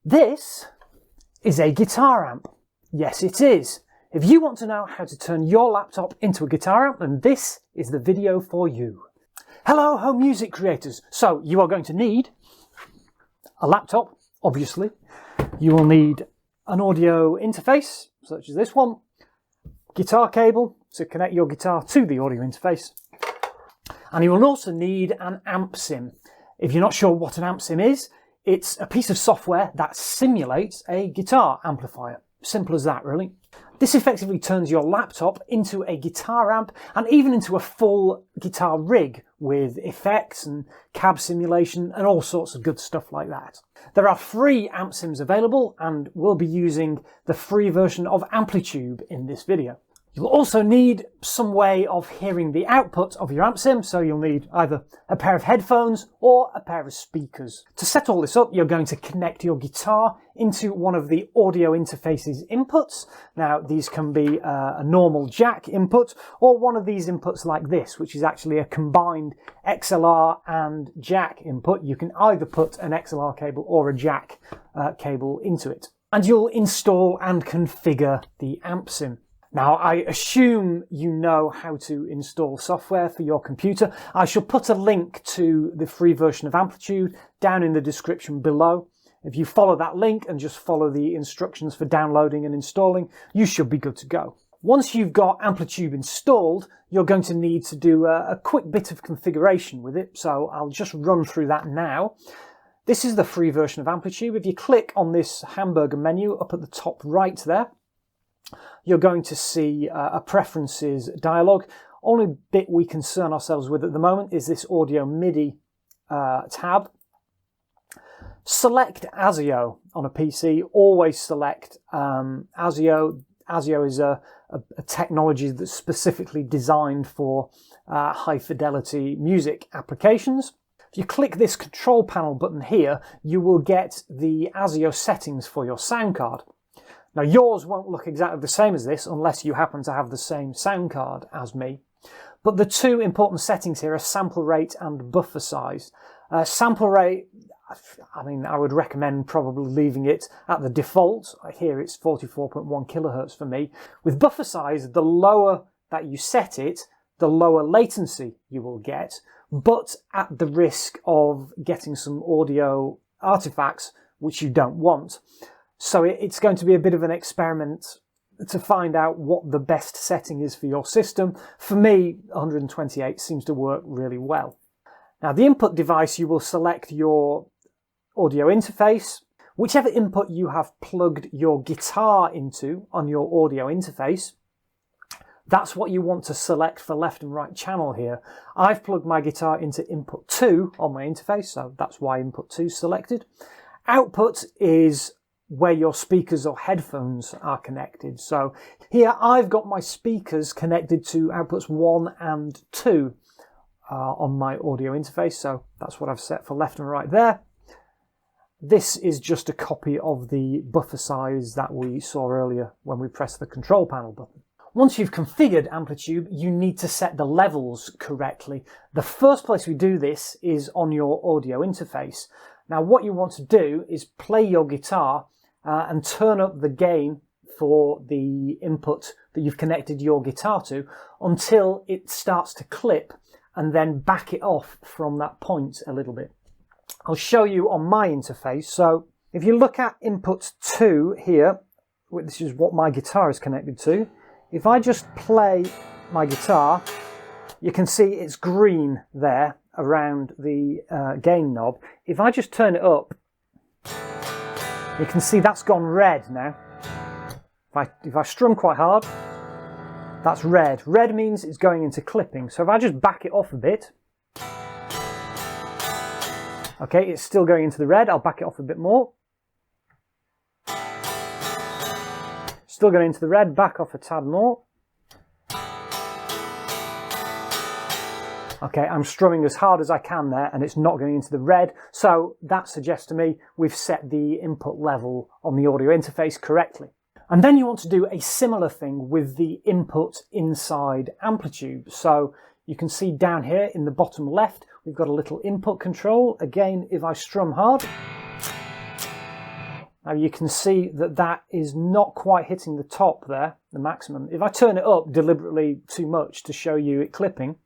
This is a guitar amp. Yes, it is. If you want to know how to turn your laptop into a guitar amp, then this is the video for you. Hello, home music creators. So you are going to need a laptop, obviously. You will need an audio interface, such as this one, guitar cable to connect your guitar to the audio interface, and you will also need an amp sim. If you're not sure what an amp sim is, it's a piece of software that simulates a guitar amplifier. Simple as that, really. This effectively turns your laptop into a guitar amp and even into a full guitar rig with effects and cab simulation and all sorts of good stuff like that. There are free amp sims available, and we'll be using the free version of Amplitube in this video. You'll also need some way of hearing the output of your amp sim, so you'll need either a pair of headphones or a pair of speakers. To set all this up, you're going to connect your guitar into one of the audio interface's inputs. Now, these can be a normal jack input or one of these inputs like this, which is actually a combined XLR and jack input. You can either put an XLR cable or a jack cable into it. And you'll install and configure the amp sim. Now, I assume you know how to install software for your computer. I shall put a link to the free version of Amplitude down in the description below. If you follow that link and just follow the instructions for downloading and installing, you should be good to go. Once you've got Amplitude installed, you're going to need to do a quick bit of configuration with it, so I'll just run through that now. This is the free version of Amplitude. If you click on this hamburger menu up at the top right there, you're going to see a preferences dialog. Only bit we concern ourselves with at the moment is this audio MIDI tab. Select ASIO on a PC. Always select ASIO. ASIO is a technology that's specifically designed for high fidelity music applications. If you click this control panel button here, you will get the ASIO settings for your sound card. Now, yours won't look exactly the same as this unless you happen to have the same sound card as me. But the two important settings here are sample rate and buffer size. Sample rate, I would recommend probably leaving it at the default. Here it's 44.1 kilohertz for me. With buffer size, the lower that you set it, the lower latency you will get, but at the risk of getting some audio artifacts which you don't want. So it's going to be a bit of an experiment to find out what the best setting is for your system. For me, 128 seems to work really well. Now, the input device, you will select your audio interface. Whichever input you have plugged your guitar into on your audio interface, that's what you want to select for left and right channel here. I've plugged my guitar into input 2 on my interface, so that's why input 2 is selected. Output is where your speakers or headphones are connected. So here I've got my speakers connected to outputs 1 and 2 on my audio interface. So that's what I've set for left and right there. This is just a copy of the buffer size that we saw earlier when we pressed the control panel button. Once you've configured Amplitude, you need to set the levels correctly. The first place we do this is on your audio interface. Now, what you want to do is play your guitar and turn up the gain for the input that you've connected your guitar to until it starts to clip, and then back it off from that point a little bit. I'll show you on my interface. So if you look at input 2 here, this is what my guitar is connected to. If I just play my guitar, you can see it's green there around the gain knob. If I just turn it up, you can see that's gone red now. If I strum quite hard, that's red. Red means it's going into clipping. So if I just back it off a bit, okay, it's still going into the red. I'll back it off a bit more. Still going into the red, back off a tad more. Okay, I'm strumming as hard as I can there and it's not going into the red. So that suggests to me we've set the input level on the audio interface correctly. And then you want to do a similar thing with the input inside Amplitude. So you can see down here in the bottom left, we've got a little input control. Again, if I strum hard, Now you can see that that is not quite hitting the top there, the maximum. If I turn it up deliberately too much to show you it clipping,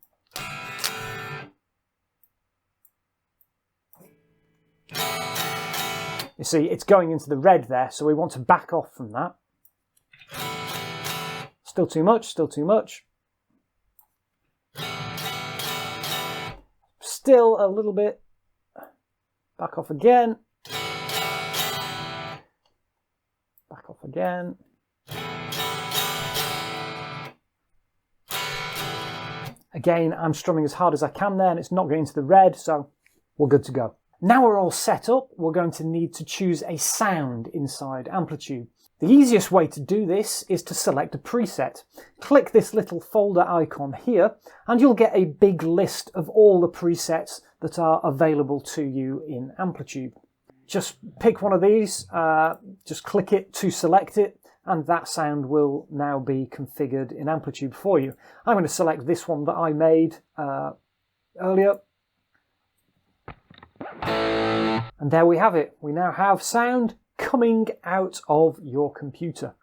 you see it's going into the red there, so we want to back off from that. Still too much, still too much. Still a little bit. Back off again. Back off again. Again, I'm strumming as hard as I can there and it's not going to the red, so we're good to go. Now we're all set up, we're going to need to choose a sound inside Amplitude. The easiest way to do this is to select a preset. Click this little folder icon here and you'll get a big list of all the presets that are available to you in Amplitude. Just pick one of these, just click it to select it, and that sound will now be configured in Amplitude for you. I'm going to select this one that I made earlier. And there we have it. We now have sound coming out of your computer.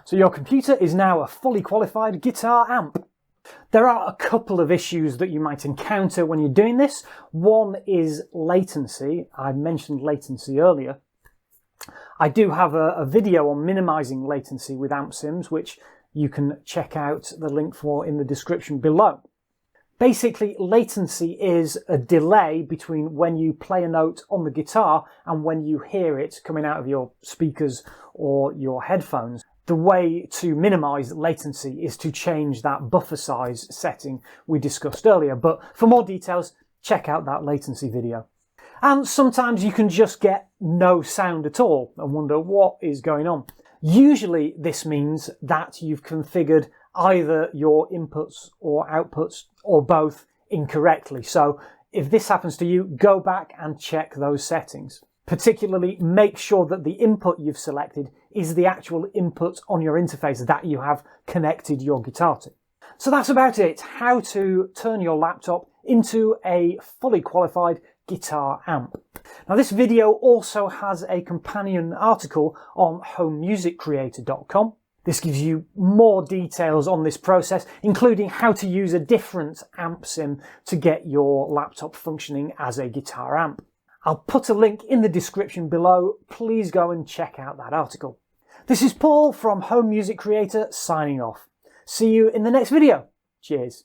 So your computer is now a fully qualified guitar amp. There are a couple of issues that you might encounter when you're doing this. One is latency. I mentioned latency earlier. I do have a video on minimizing latency with AmpSims, which you can check out the link for in the description below. Basically, latency is a delay between when you play a note on the guitar and when you hear it coming out of your speakers or your headphones. The way to minimize latency is to change that buffer size setting we discussed earlier, but for more details, check out that latency video. And sometimes you can just get no sound at all and wonder what is going on. Usually this means that you've configured either your inputs or outputs or both incorrectly. So if this happens to you, go back and check those settings. Particularly make sure that the input you've selected is the actual input on your interface that you have connected your guitar to. So that's about it, how to turn your laptop into a fully qualified guitar amp. Now this video also has a companion article on homemusiccreator.com. This gives you more details on this process, including how to use a different amp sim to get your laptop functioning as a guitar amp. I'll put a link in the description below. Please go and check out that article. This is Paul from Home Music Creator signing off. See you in the next video. Cheers.